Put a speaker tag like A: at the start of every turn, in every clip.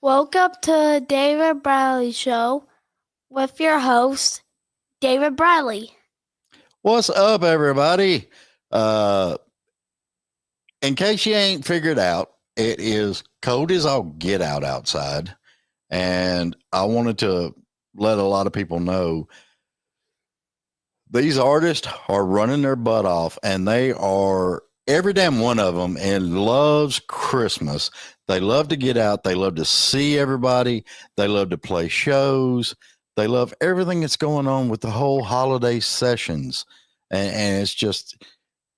A: Welcome to David Bradley Show with your host, David Bradley.
B: What's up, everybody? In case you ain't figured out, it is cold as all get out outside. And I wanted to let a lot of people know these artists are running their butt off, and they are every damn one of them and loves Christmas. They love to get out. They love to see everybody. They love to play shows. They love everything that's going on with the whole holiday sessions. And it's just,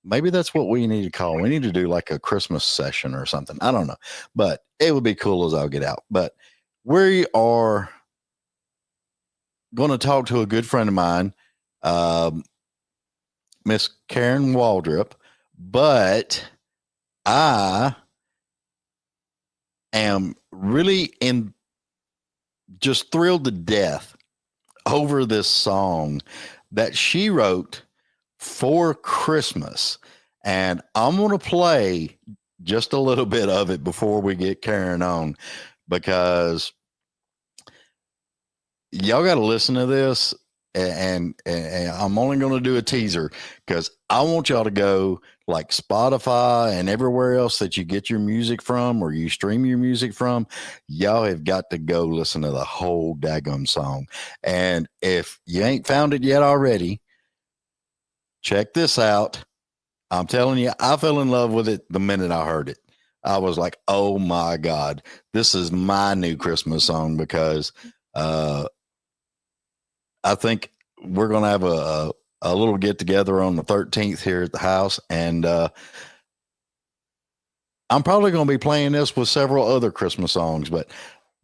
B: maybe that's what we need to call. We need to do like a Christmas session or something. I don't know, but it would be cool as I'll get out. But we are going to talk to a good friend of mine, Miss Karen Waldrup, but I am really just thrilled to death over this song that she wrote for Christmas. And I'm going to play just a little bit of it before we get Karen on, because y'all got to listen to this. And I'm only going to do a teaser because I want y'all to go like Spotify and everywhere else that you get your music from or you stream your music from. Y'all have got to go listen to the whole daggum song. And if you ain't found it yet already, check this out. I'm telling you, I fell in love with it the minute I heard it. I was like, oh my God, this is my new Christmas song, because I think we're going to have a little get together on the 13th here at the house. And I'm probably going to be playing this with several other Christmas songs, but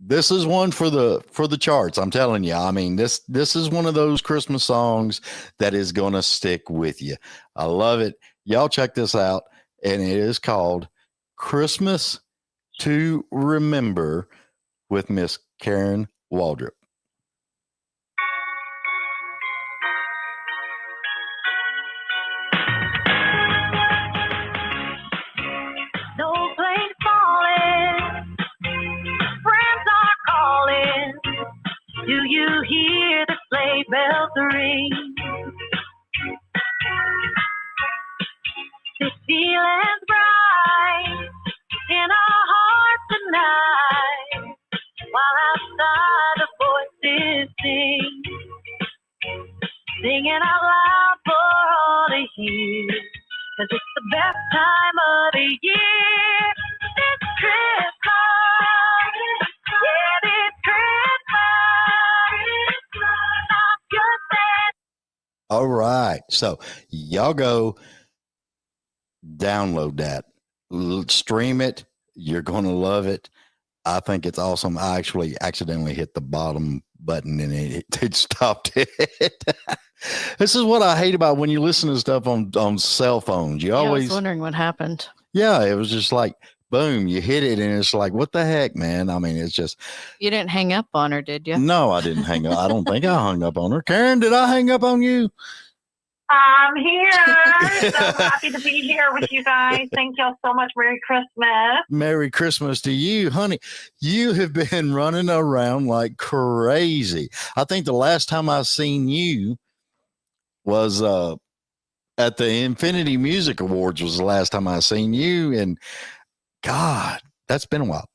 B: this is one for the charts. I'm telling you. I mean, this is one of those Christmas songs that is going to stick with you. I love it. Y'all check this out. And it is called Christmas to Remember with Miss Karen Waldrup.
C: Do you hear the sleigh bells ring? The feeling's bright in our hearts tonight, while outside the voices sing, singing out loud for all to hear, 'cause it's the best time of the year. It's Christmas, yeah, it's Christmas.
B: All right. So y'all go download that, stream it. You're going to love it. I think it's awesome. I actually accidentally hit the bottom button and it stopped it. This is what I hate about when you listen to stuff on cell phones. You always
D: I was wondering what happened.
B: Yeah, it was just like, boom, you hit it and it's like, what the heck, man? I mean, it's just.
D: You didn't hang up on her, did you?
B: No, I didn't hang up. I don't think I hung up on her. Karen, did I hang up on you?
C: I'm here. So happy to be here with you guys. Thank y'all so much. Merry Christmas.
B: Merry Christmas to you, honey. You have been running around like crazy. I think the last time I seen you was at the Infinity Music Awards was the last time I seen you. And God, that's been a while.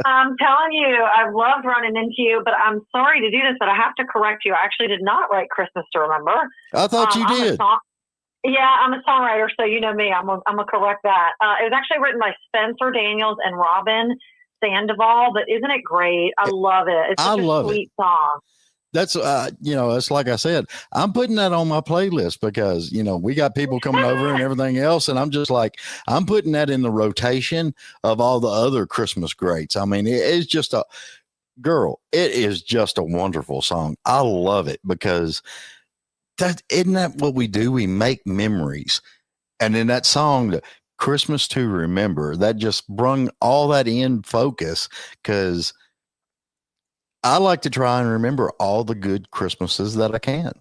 C: I'm telling you, I've loved running into you, but I'm sorry to do this, but I have to correct you. I actually did not write Christmas to Remember.
B: I thought you did.
C: I'm a songwriter, so you know me. I'm gonna correct that. It was actually written by Spencer Daniels and Robin Sandoval, but isn't it great? I love it. It's such a sweet song.
B: That's, it's like I said, I'm putting that on my playlist because, we got people coming over and everything else. And I'm just like, I'm putting that in the rotation of all the other Christmas greats. I mean, it's just it is just a wonderful song. I love it because isn't that what we do? We make memories. And in that song, the Christmas to Remember, that just brung all that in focus, because I like to try and remember all the good Christmases that I can.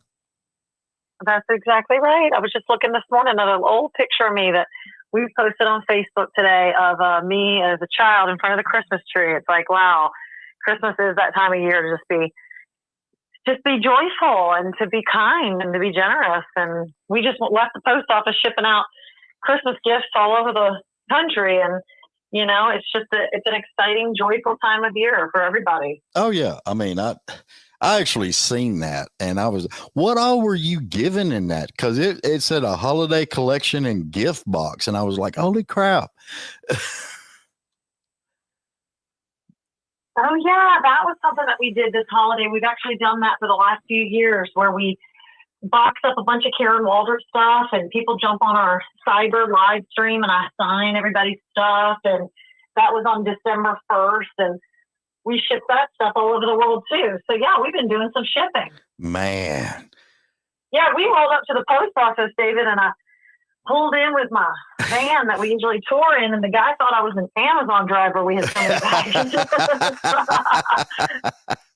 C: That's exactly right. I was just looking this morning at an old picture of me that we posted on Facebook today of me as a child in front of the Christmas tree. It's like, wow, Christmas is that time of year to just be joyful and to be kind and to be generous. And we just left the post office shipping out Christmas gifts all over the country. And, it's just it's an exciting, joyful time of year for everybody.
B: Oh yeah. I mean, I actually seen that, and what all were you given in that? Cause it said a holiday collection and gift box. And I was like, holy crap.
C: Oh, yeah, that was something that we did this holiday. We've actually done that for the last few years, where we box up a bunch of Karen Waldrup stuff, and people jump on our cyber live stream, and I sign everybody's stuff. And that was on December 1st, and we ship that stuff all over the world, too. So, yeah, we've been doing some shipping.
B: Man.
C: Yeah, we rolled up to the post office, David, and I pulled in with my van that we usually tour in, and the guy thought I was an Amazon driver we had coming back.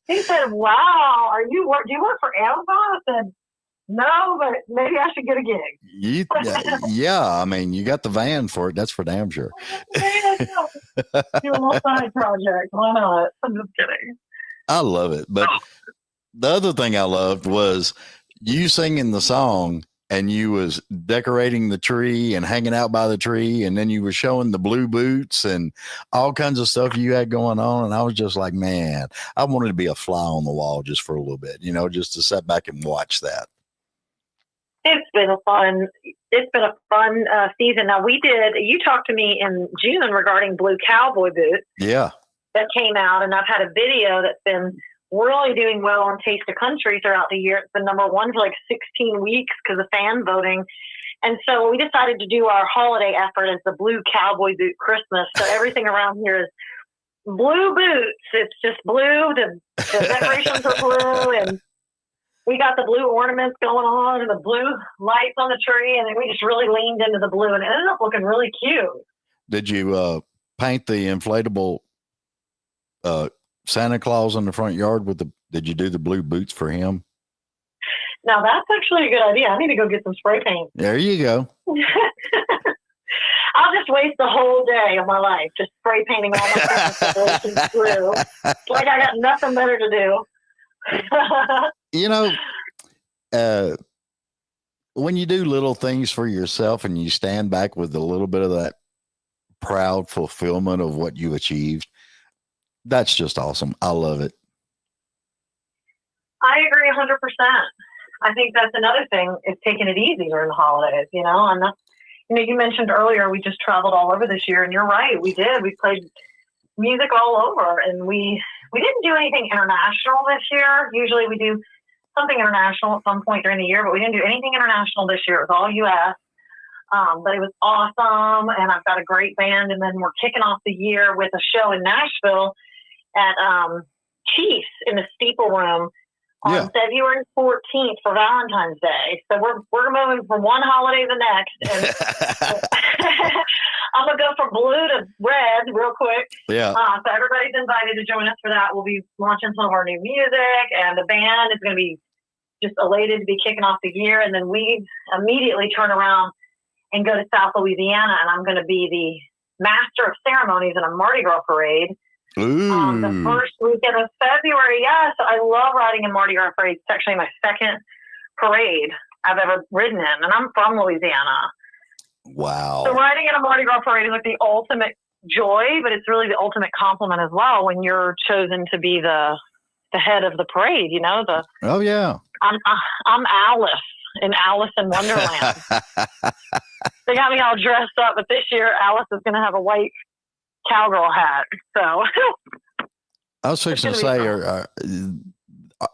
C: He said, wow, do you work for Amazon? I said, no, but maybe I should get a gig.
B: Yeah, I mean, you got the van for it. That's for damn sure.
C: Do a little side project. Why not? I'm just kidding.
B: I love it. But the other thing I loved was you singing the song, and you was decorating the tree and hanging out by the tree. And then you were showing the blue boots and all kinds of stuff you had going on. And I was just like, man, I wanted to be a fly on the wall just for a little bit, just to sit back and watch that.
C: It's been a fun season. Now you talked to me in June regarding blue cowboy boots.
B: Yeah.
C: That came out, and I've had a video that's been really doing well on Taste of Country throughout the year. It's been number one for like 16 weeks because of fan voting. And so we decided to do our holiday effort as the Blue Cowboy Boot Christmas. So everything around here is blue boots. It's just blue. The decorations are blue, and we got the blue ornaments going on and the blue lights on the tree. And then we just really leaned into the blue, and it ended up looking really cute. Did
B: you paint the inflatable Santa Claus in the front yard did you do the blue boots for him?
C: Now that's actually a good idea. I need to go get some spray paint.
B: There you go.
C: I'll just waste the whole day of my life just spray painting all my Christmas decorations blue. Like I got nothing better to
B: do. When you do little things for yourself and you stand back with a little bit of that proud fulfillment of what you achieved, that's just awesome. I love it.
C: I agree 100%. I think that's another thing, is taking it easy during the holidays, and that's, you mentioned earlier we just traveled all over this year, and you're right, we did. We played music all over, and we didn't do anything international this year. Usually we do something international at some point during the year, but we didn't do anything international this year. It was all U.S. But it was awesome, and I've got a great band, and then we're kicking off the year with a show in Nashville at Chiefs in the Steeple Room on February 14th for Valentine's Day. So we're moving from one holiday to the next, and I'm gonna go from blue to red real quick.
B: Yeah.
C: So everybody's invited to join us for that. We'll be launching some of our new music, and the band is going to be just elated to be kicking off the year. And then we immediately turn around and go to South Louisiana, and I'm going to be the master of ceremonies in a Mardi Gras parade. The first weekend of February. Yes, I love riding in Mardi Gras parades. It's actually my second parade I've ever ridden in, and I'm from Louisiana.
B: Wow.
C: So riding in a Mardi Gras parade is like the ultimate joy, but it's really the ultimate compliment as well when you're chosen to be the head of the parade.
B: Oh yeah.
C: I'm Alice in Alice in Wonderland. They got me all dressed up, but this year Alice is going to have a white cowgirl hat. So
B: I was fixing to say,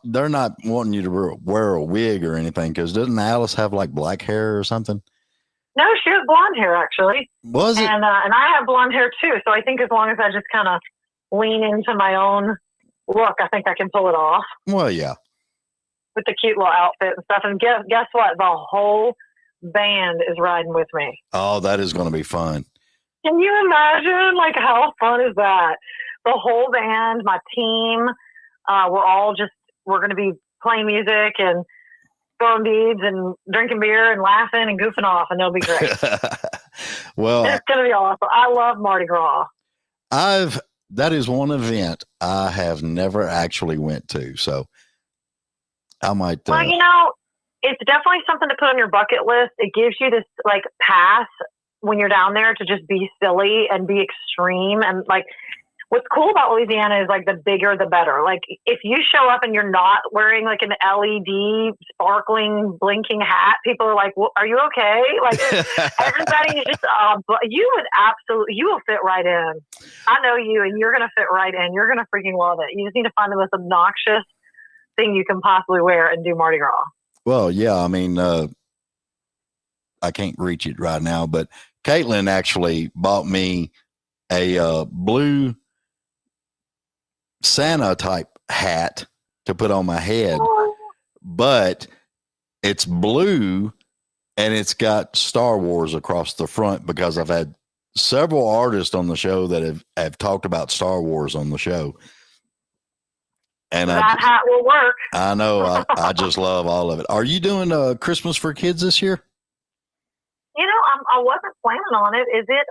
B: they're not wanting you to wear a wig or anything, because doesn't Alice have like black hair or something?
C: No, she has blonde hair actually.
B: Was it?
C: And I have blonde hair too. So I think as long as I just kind of lean into my own look, I think I can pull it off.
B: Well, yeah.
C: With the cute little outfit and stuff. And guess what? The whole band is riding with me.
B: Oh, that is going to be fun.
C: Can you imagine? Like, how fun is that? The whole band, my team, we're going to be playing music and throwing beads and drinking beer and laughing and goofing off, and they'll be great.
B: Well,
C: It's going to be awesome. I love Mardi Gras.
B: that is one event I have never actually went to. So I might,
C: Well, it's definitely something to put on your bucket list. It gives you this like pass when you're down there to just be silly and be extreme. And like, what's cool about Louisiana is like the bigger, the better. Like if you show up and you're not wearing like an LED sparkling blinking hat, people are like, well, are you okay? Like everybody is just, you will fit right in. I know you and you're going to fit right in. You're going to freaking love it. You just need to find the most obnoxious thing you can possibly wear and do Mardi Gras.
B: well, yeah, I mean, I can't reach it right now, but Caitlin actually bought me a blue Santa type hat to put on my head, but it's blue and it's got Star Wars across the front because I've had several artists on the show that have talked about Star Wars on the show. And
C: that hat will work.
B: I know. I just love all of it. Are you doing Christmas for Kids this year?
C: I wasn't planning on it. Is that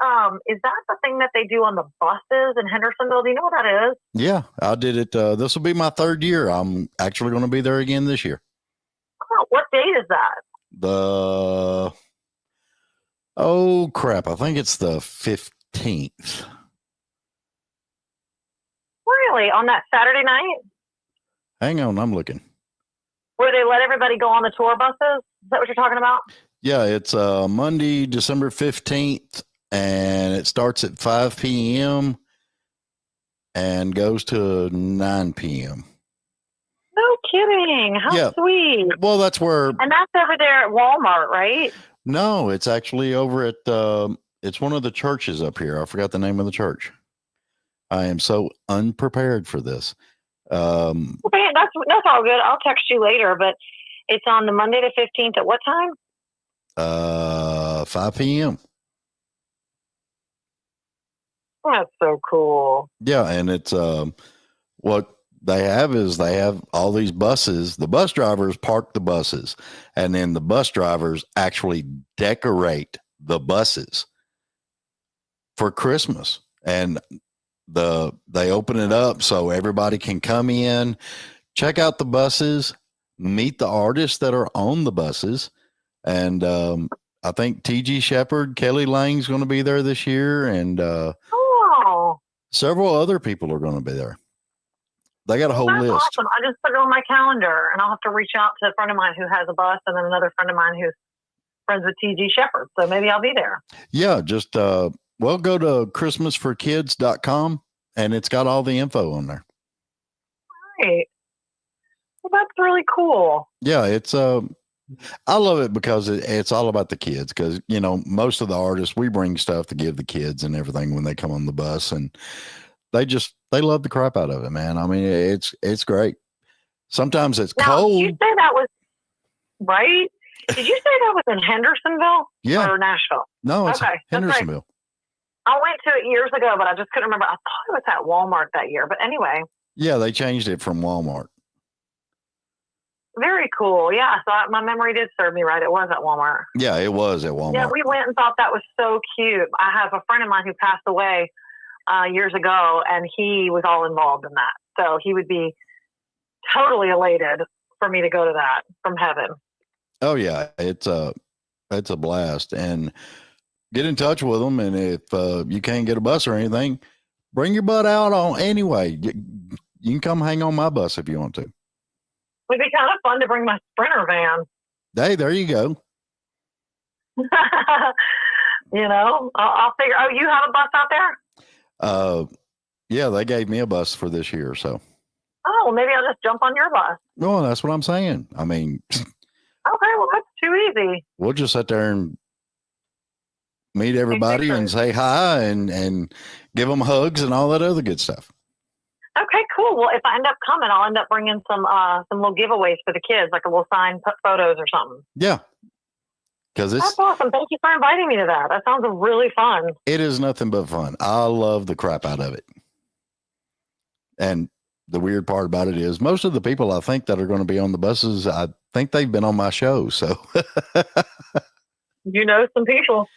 C: the thing that they do on the buses in Hendersonville? Do you know what that is?
B: Yeah, I did it. This will be my third year. I'm actually going to be there again this year.
C: Oh, what date is that?
B: Oh crap. I think it's the 15th.
C: Really? On that Saturday night?
B: Hang on. I'm looking.
C: Where they let everybody go on the tour buses? Is that what you're talking about?
B: Yeah, it's Monday, December 15th, and it starts at 5 p.m. and goes to 9 p.m.
C: No kidding. How sweet.
B: Well, that's where.
C: And that's over there at Walmart, right?
B: No, it's actually over at, it's one of the churches up here. I forgot the name of the church. I am so unprepared for this.
C: Okay, that's all good. I'll text you later, but it's on the Monday the 15th at what time?
B: 5 p.m.
C: That's so cool.
B: Yeah, and it's what they have all these buses. The bus drivers park the buses, and then the bus drivers actually decorate the buses for Christmas. And they open it up so everybody can come in, check out the buses, meet the artists that are on the buses. And I think T.G. Shepherd, Kelly Lang's going to be there this year, and several other people are going to be there. They got a whole list.
C: Awesome. I just put it on my calendar, and I'll have to reach out to a friend of mine who has a bus, and then another friend of mine who's friends with T.G. Shepherd. So maybe I'll be there. Yeah,
B: just go to christmasforkids.com, and it's got all the info on there.
C: Right. Well, that's really cool.
B: Yeah, it's I love it because it's all about the kids. Because most of the artists, we bring stuff to give the kids and everything when they come on the bus, and they love the crap out of it, man. I mean, it's great. Sometimes it's cold.
C: Did you say that was right? Did you say that was in Hendersonville?
B: Yeah.
C: Or Nashville?
B: No, it's
C: okay.
B: Hendersonville.
C: I went to it years ago, but I just couldn't remember. I thought it was at Walmart that year, but anyway.
B: Yeah, they changed it from Walmart.
C: Very cool. Yeah, so my memory did serve me right. It was at Walmart.
B: Yeah, it was at Walmart.
C: Yeah, we went and thought that was so cute. I have a friend of mine who passed away years ago, and he was all involved in that. So he would be totally elated for me to go to that from heaven.
B: Oh yeah, it's a blast. And get in touch with them, and if you can't get a bus or anything, bring your butt out on anyway. You can come hang on my bus if you want to.
C: It'd be kind of fun to bring my Sprinter van.
B: Hey, there you go.
C: I'll figure. Oh, you have a bus out there?
B: Yeah, they gave me a bus for this year, so.
C: Oh, well, maybe I'll just jump on your bus.
B: No, that's what I'm saying. I mean.
C: Okay, well, that's too easy.
B: We'll just sit there and meet everybody and say hi and give them hugs and all that other good stuff.
C: Okay, cool. Well, if I end up coming, I'll end up bringing some little giveaways for the kids, like a little signed photos or something.
B: Yeah.
C: That's awesome. Thank you for inviting me to that. That sounds really fun.
B: It is nothing but fun. I love the crap out of it. And the weird part about it is most of the people I think that are going to be on the buses, I think they've been on my show. So,
C: some people.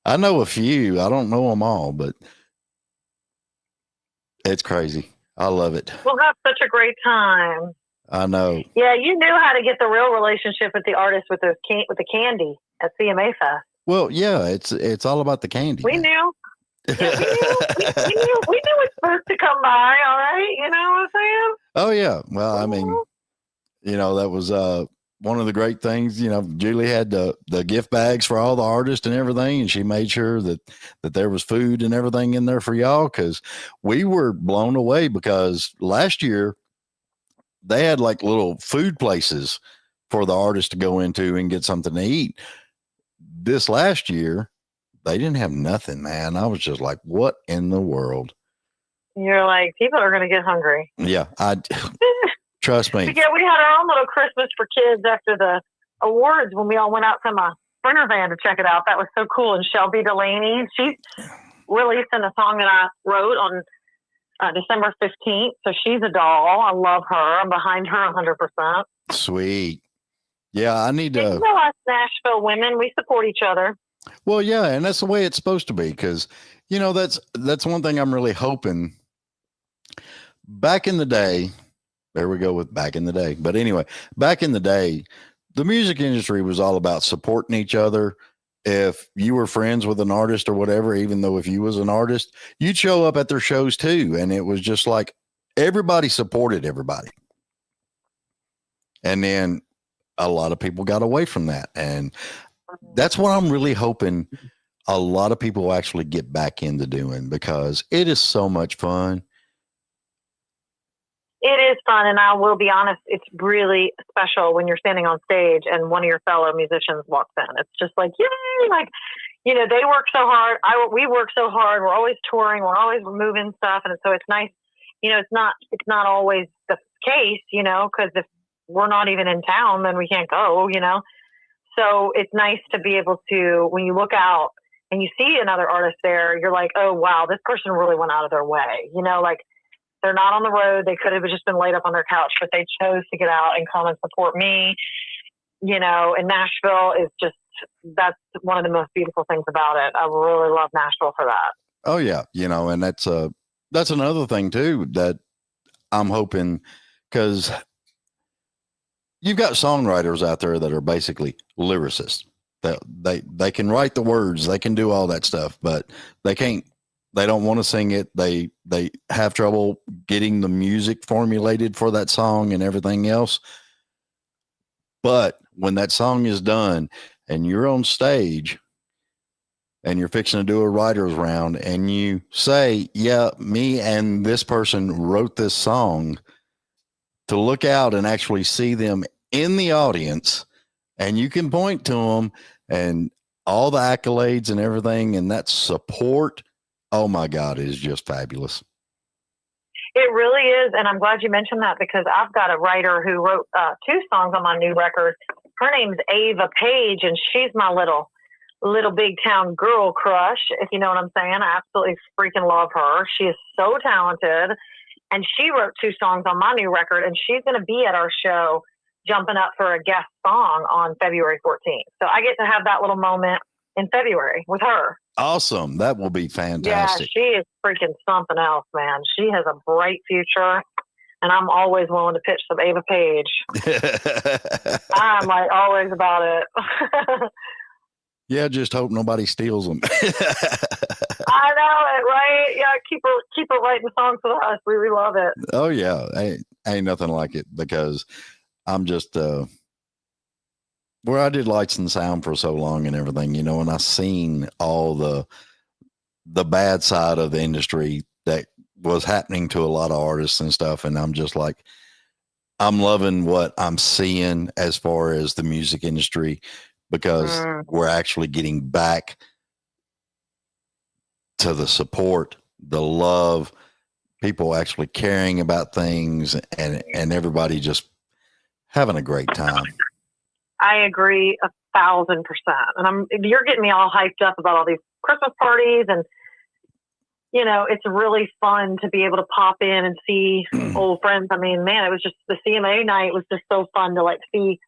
B: I know a few. I don't know them all, but it's crazy. I love it.
C: We'll have such a great time.
B: I know.
C: Yeah, you knew how to get the real relationship with the artist with the candy at CMA Fest.
B: Well, yeah, it's all about the candy.
C: We knew. Yeah, we knew it's supposed to come by. All right, you know what I'm saying?
B: Oh yeah. Well, I mean, that was one of the great things. Julie had the gift bags for all the artists and everything, and she made sure that there was food and everything in there for y'all, because we were blown away, because last year they had like little food places for the artists to go into and get something to eat. This last year, they didn't have nothing, man. I was just like, what in the world?
C: You're like, people are going to get hungry.
B: Yeah, trust me.
C: Yeah, we had our own little Christmas for kids after the awards when we all went out to my Sprinter van to check it out. That was so cool. And Shelby Delaney, she's releasing a song that I wrote on December 15th. So she's a doll. I love her. I'm behind her 100%.
B: Sweet. Yeah, I need to.
C: You know us Nashville women, we support each other.
B: Well, yeah, and that's the way it's supposed to be, because, that's one thing I'm really hoping. Back in the day, there we go with back in the day. But anyway, back in the day, the music industry was all about supporting each other. If you were friends with an artist or whatever, even though if you was an artist, you'd show up at their shows too. And it was just like everybody supported everybody. And then a lot of people got away from that. And that's what I'm really hoping a lot of people actually get back into doing, because it is so much fun.
C: It is fun, and I will be honest, it's really special when you're standing on stage and one of your fellow musicians walks in. It's just like, yay! Like, they work so hard. We work so hard. We're always touring. We're always moving stuff, and so it's nice. It's not always the case, because if we're not even in town, then we can't go. So it's nice to be able to, when you look out and you see another artist there, you're like, oh wow, this person really went out of their way. Like, they're not on the road. They could have just been laid up on their couch, but they chose to get out and come and support me. And Nashville is that's one of the most beautiful things about it. I really love Nashville for that.
B: Oh yeah. And that's another thing too, that I'm hoping, because you've got songwriters out there that are basically lyricists. That they can write the words, they can do all that stuff, but they don't want to sing it. They have trouble getting the music formulated for that song and everything else. But when that song is done and you're on stage and you're fixing to do a writer's round and you say, yeah, me and this person wrote this song, to look out and actually see them in the audience, and you can point to them and all the accolades and everything, and that support, oh my God, it is just fabulous.
C: It really is. And I'm glad you mentioned that, because I've got a writer who wrote 2 songs on my new record. Her name's Ava Page, and she's my little big town girl crush, if you know what I'm saying. I absolutely freaking love her. She is so talented. And she wrote 2 songs on my new record, and she's going to be at our show jumping up for a guest song on February 14th. So I get to have that little moment in February with her.
B: Awesome. That will be fantastic.
C: Yeah, she is freaking something else, man. She has a bright future, and I'm always willing to pitch some Ava Page. I'm like always about it.
B: Yeah, just hope nobody steals them.
C: I know it, right? Yeah, keep her writing songs with us. We love it.
B: Oh yeah, ain't nothing like it, because I'm just where I did lights and sound for so long and everything, and I seen all the bad side of the industry that was happening to a lot of artists and stuff, and I'm just like, I'm loving what I'm seeing as far as the music industry, because we're actually getting back to the support, the love, people actually caring about things, and everybody just having a great time.
C: I agree 1,000%. And you're getting me all hyped up about all these Christmas parties, and it's really fun to be able to pop in and see old friends. I mean, man, it was just the CMA night was just so fun to see.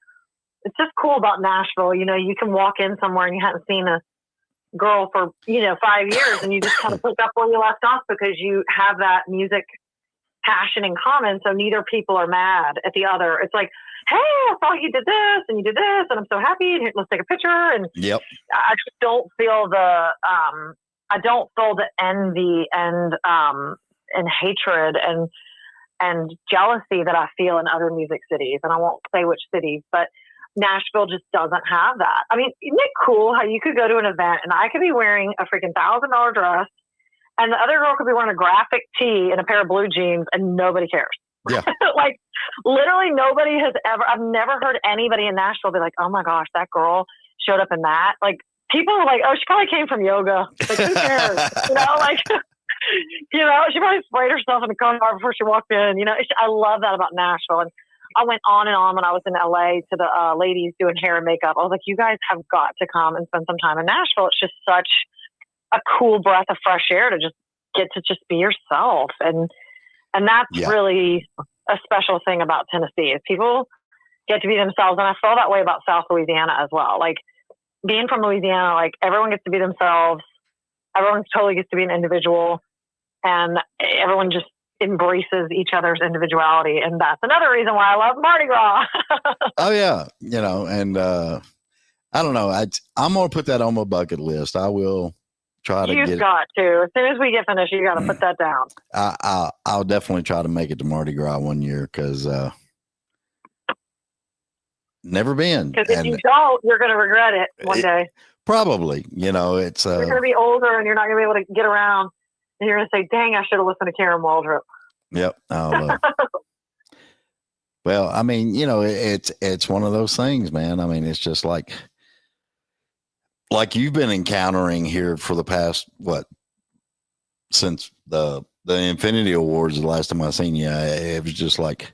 C: It's just cool about Nashville. You can walk in somewhere and you haven't seen girl for, 5 years, and you just kind of pick up where you left off because you have that music passion in common. So neither people are mad at the other. It's like, hey, I saw you did this and you did this, and I'm so happy. Let's take a picture. And
B: Yep.
C: I just don't feel the envy and hatred and jealousy that I feel in other music cities. And I won't say which cities, but Nashville just doesn't have that. I mean, isn't it cool how you could go to an event and I could be wearing a freaking $1,000 dress and the other girl could be wearing a graphic tee and a pair of blue jeans and nobody cares.
B: Yeah.
C: Like literally nobody has ever, I've never heard anybody in Nashville be like, oh my gosh, that girl showed up in that. Like people are like, oh, she probably came from yoga. Like who cares? Like, she probably sprayed herself in the car before she walked in. I love that about Nashville. And I went on and on when I was in LA to the ladies doing hair and makeup. I was like, you guys have got to come and spend some time in Nashville. It's just such a cool breath of fresh air to just get to just be yourself. And that's really a special thing about Tennessee is people get to be themselves. And I feel that way about South Louisiana as well. Like being from Louisiana, like everyone gets to be themselves. Everyone totally gets to be an individual, and everyone just embraces each other's individuality. And that's another reason why I love Mardi Gras.
B: Oh yeah. And I don't know. I'm going to put that on my bucket list. I will try to
C: You've got to. As soon as we get finished, you got to put that down.
B: I'll definitely try to make it to Mardi Gras one year because never been.
C: Because if you don't, you're going to regret it one day.
B: Probably. It's
C: you're going to be older and you're not going to be able to get around. And you're going to say, dang, I should have listened to Karen Waldrup.
B: Yep. Well, I mean, it's one of those things, man. I mean, it's just like you've been encountering here for the past, since the Infinity Awards, the last time I seen you, it was just like,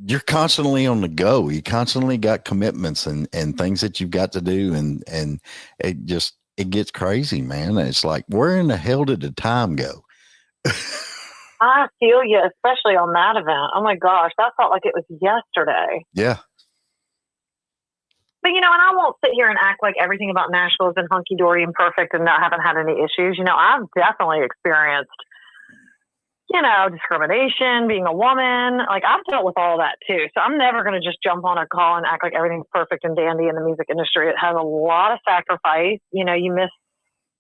B: you're constantly on the go. You constantly got commitments and things that you've got to do. And it gets crazy, man. It's like, where in the hell did the time go?
C: I feel you, especially on that event. Oh my gosh, that felt like it was yesterday.
B: Yeah.
C: But, and I won't sit here and act like everything about Nashville has been hunky-dory and perfect and I haven't had any issues. I've definitely experienced, discrimination, being a woman. Like, I've dealt with all that too. So I'm never going to just jump on a call and act like everything's perfect and dandy in the music industry. It has a lot of sacrifice. You miss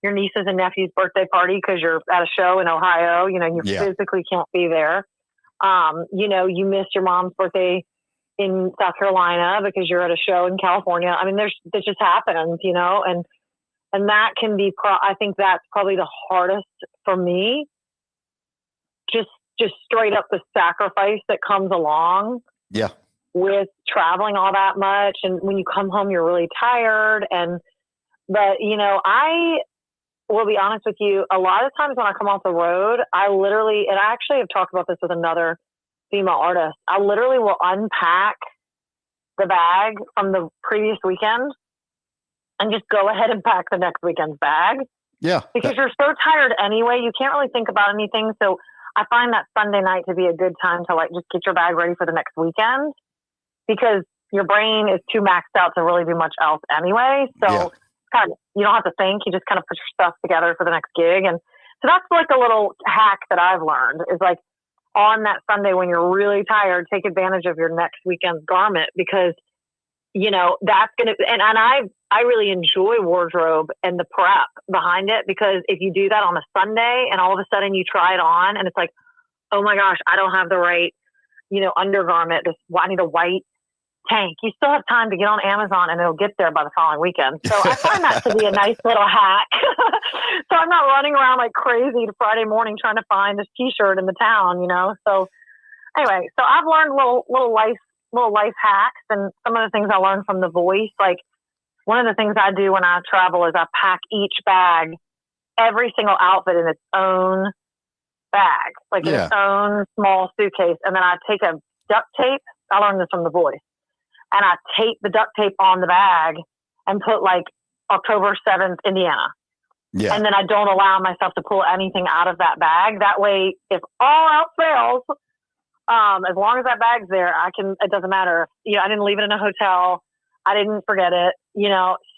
C: your niece's and nephew's birthday party because you're at a show in Ohio. You physically can't be there. You miss your mom's birthday in South Carolina because you're at a show in California. I mean, that just happens, and that can be, I think that's probably the hardest for me. Just straight up the sacrifice that comes along with traveling all that much. And when you come home, you're really tired. But I will be honest with you, a lot of times when I come off the road, I actually have talked about this with another female artist. I literally will unpack the bag from the previous weekend and just go ahead and pack the next weekend's bag.
B: Yeah.
C: Because you're so tired anyway, you can't really think about anything. So I find that Sunday night to be a good time to just get your bag ready for the next weekend because your brain is too maxed out to really do much else anyway. So you don't have to think, you just kind of put your stuff together for the next gig. And so that's like a little hack that I've learned is like on that Sunday when you're really tired, take advantage of your next weekend's garment because, that's going to, and I really enjoy wardrobe and the prep behind it because if you do that on a Sunday and all of a sudden you try it on and it's like, oh my gosh, I don't have the right, undergarment. I need a white tank. You still have time to get on Amazon and it'll get there by the following weekend. So I find that to be a nice little hack. So I'm not running around like crazy Friday morning trying to find this t-shirt in the town, So anyway, so I've learned little life hacks and some of the things I learned from The Voice. Like one of the things I do when I travel is I pack each bag, every single outfit in its own bag, like in its own small suitcase. And then I take a duct tape. I learned this from The Voice. And I tape the duct tape on the bag and put like October 7th, Indiana. Yeah. And then I don't allow myself to pull anything out of that bag. That way, if all else fails, as long as that bag's there, it doesn't matter. I didn't leave it in a hotel. I didn't forget it,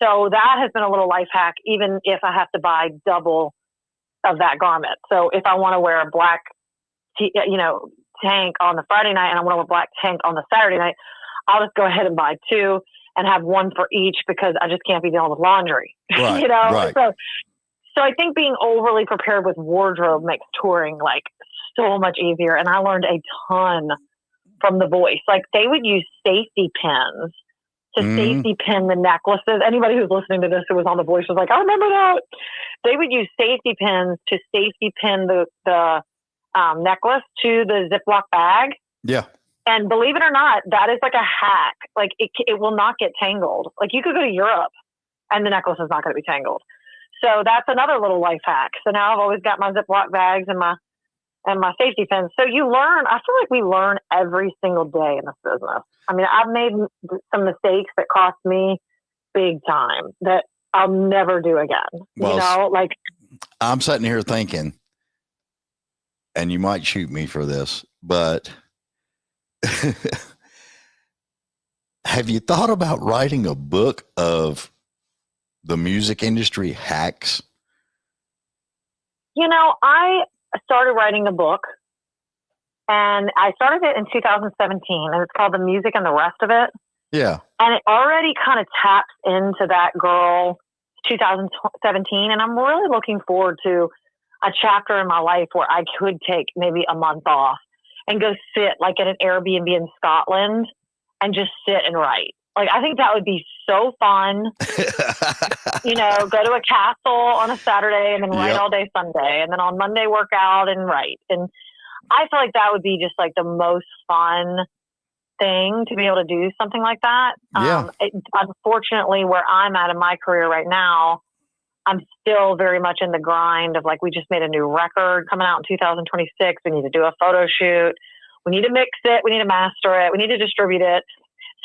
C: so that has been a little life hack, even if I have to buy double of that garment. So if I want to wear a black, tank on the Friday night and I want to wear a black tank on the Saturday night, I'll just go ahead and buy two and have one for each because I just can't be dealing with laundry,
B: Right, right.
C: So I think being overly prepared with wardrobe makes touring like so much easier. And I learned a ton from The Voice. Like they would use safety pins to safety pin the necklaces. Anybody who's listening to this who was on The Voice was like, I remember that. They would use safety pins to safety pin the necklace to the Ziploc bag.
B: Yeah.
C: And believe it or not, that is like a hack. Like it will not get tangled. Like you could go to Europe and the necklace is not going to be tangled. So that's another little life hack. So now I've always got my Ziploc bags and my safety pins. So you learn, I feel like we learn every single day in this business. I mean, I've made some mistakes that cost me big time that I'll never do again.
B: Well,
C: like
B: I'm sitting here thinking, and you might shoot me for this, but have you thought about writing a book of the music industry hacks?
C: I started writing a book and I started it in 2017 and it's called The Music and the Rest of It.
B: Yeah.
C: And it already kind of taps into that girl 2017. And I'm really looking forward to a chapter in my life where I could take maybe a month off and go sit like at an Airbnb in Scotland and just sit and write. Like, I think that would be so fun. Go to a castle on a Saturday and then write all day Sunday. And then on Monday, work out and write. And I feel like that would be just like the most fun thing to be able to do something like that.
B: Yeah.
C: Unfortunately, where I'm at in my career right now, I'm still very much in the grind of like, we just made a new record coming out in 2026. We need to do a photo shoot. We need to mix it. We need to master it. We need to distribute it.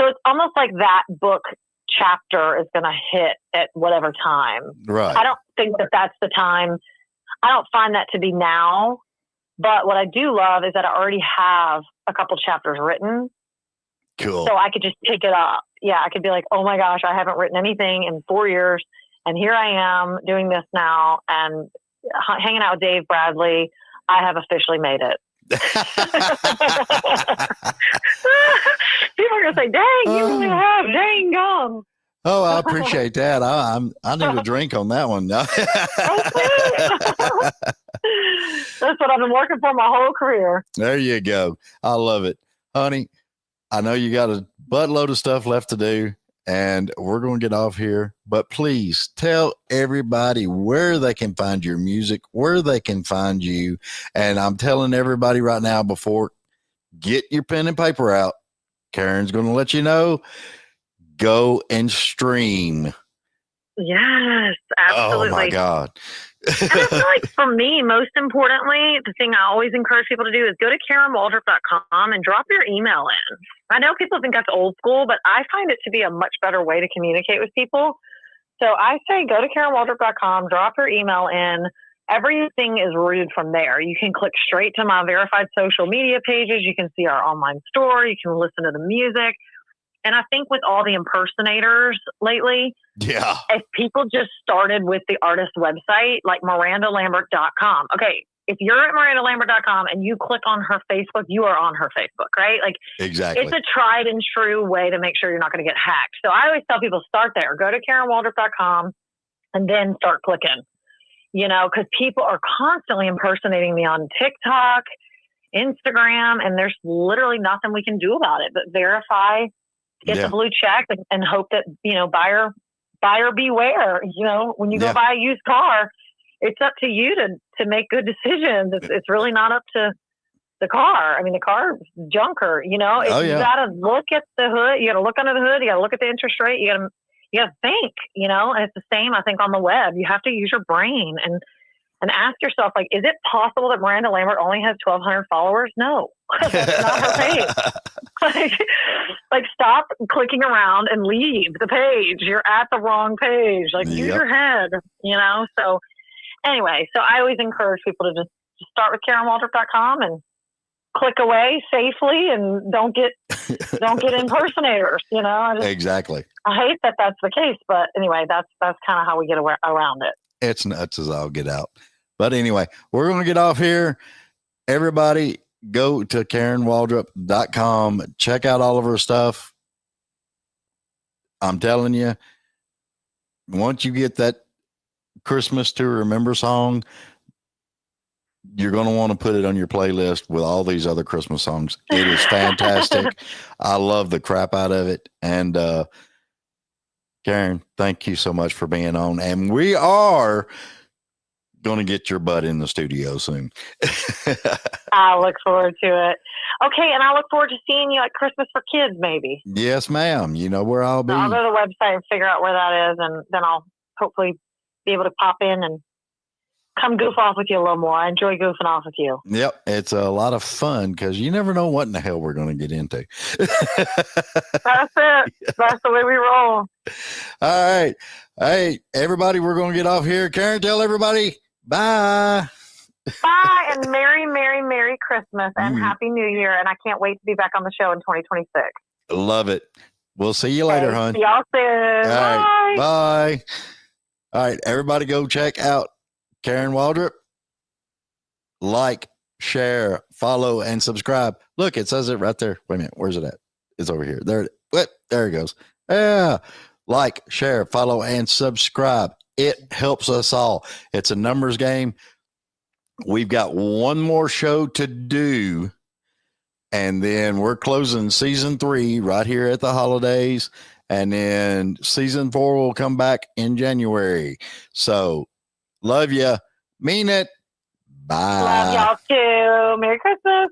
C: So it's almost like that book chapter is going to hit at whatever time.
B: Right.
C: I don't think that that's the time. I don't find that to be now. But what I do love is that I already have a couple chapters written.
B: Cool.
C: So I could just pick it up. Yeah, I could be like, oh my gosh, I haven't written anything in 4 years. And here I am doing this now and hanging out with Dave Bradley. I have officially made it. People are going to say, dang, you really have. Dang gum.
B: Oh, I appreciate that. I need a drink on that one.
C: That's what I've been working for my whole career.
B: There you go. I love it. Honey, I know you got a buttload of stuff left to do, and we're going to get off here. But please tell everybody where they can find your music, where they can find you. And I'm telling everybody right now, before, get your pen and paper out. Karen's going to let you know. Go and stream.
C: Yes, absolutely.
B: Oh my God.
C: And I feel like for me, most importantly, the thing I always encourage people to do is go to KarenWaldrup.com and drop your email in. I know people think that's old school, but I find it to be a much better way to communicate with people. So I say go to KarenWaldrup.com, drop your email in. Everything is rooted from there. You can click straight to my verified social media pages. You can see our online store. You can listen to the music. And I think with all the impersonators lately, if people just started with the artist website, like MirandaLambert.com. Okay, if you're at MirandaLambert.com and you click on her Facebook, you are on her Facebook, right? Like,
B: exactly.
C: It's a tried and true way to make sure you're not going to get hacked. So I always tell people, start there. Go to KarenWaldrup.com and then start clicking, because people are constantly impersonating me on TikTok, Instagram, and there's literally nothing we can do about it but verify, get the blue check, and hope that, buyer beware. When you go buy a used car, it's up to you to make good decisions. It's really not up to the car. I mean, the car is junker, You got to look at the hood. You got to look under the hood. You got to look at the interest rate. You got to think, and it's the same, I think, on the web. You have to use your brain and ask yourself, like, is it possible that Miranda Lambert only has 1,200 followers? No, that's not her page. Like, stop clicking around and leave the page. You're at the wrong page. Like, use your head, So anyway, so I always encourage people to just start with KarenWaldrup.com and click away safely and don't get impersonators,
B: Exactly.
C: I hate that that's the case, but anyway, that's kind of how we get around it.
B: It's nuts as I'll get out. But anyway, we're going to get off here. Everybody go to KarenWaldrup.com. Check out all of her stuff. I'm telling you, once you get that Christmas to Remember song, you're going to want to put it on your playlist with all these other Christmas songs. It is fantastic. I love the crap out of it. And Karen, thank you so much for being on. And we are going to get your butt in the studio soon.
C: I look forward to it. Okay, and I look forward to seeing you at Christmas for Kids, maybe.
B: Yes, ma'am. You know where I'll be.
C: So I'll go to the website and figure out where that is, and then I'll hopefully be able to pop in and come goof off with you a little more. I enjoy goofing off with you.
B: Yep. It's a lot of fun because you never know what in the hell we're going to get into.
C: That's it. That's the way we roll.
B: All right. Hey, everybody, we're going to get off here. Karen, tell everybody bye.
C: Bye, and Merry, Merry, Merry Christmas and Happy New Year. And I can't wait to be back on the show in 2026.
B: Love it. We'll see you later, hon.
C: See y'all soon.
B: All right.
C: Bye.
B: Bye. All right. Everybody go check out Karen Waldrup. Like, share, follow, and subscribe. Look, it says it right there. Wait a minute. Where's it at? It's over here. There it goes. Yeah. Like, share, follow, and subscribe. It helps us all. It's a numbers game. We've got one more show to do, and then we're closing season 3 right here at the holidays. And then season 4 will come back in January. So love you. Mean it. Bye.
C: Love y'all too. Merry Christmas.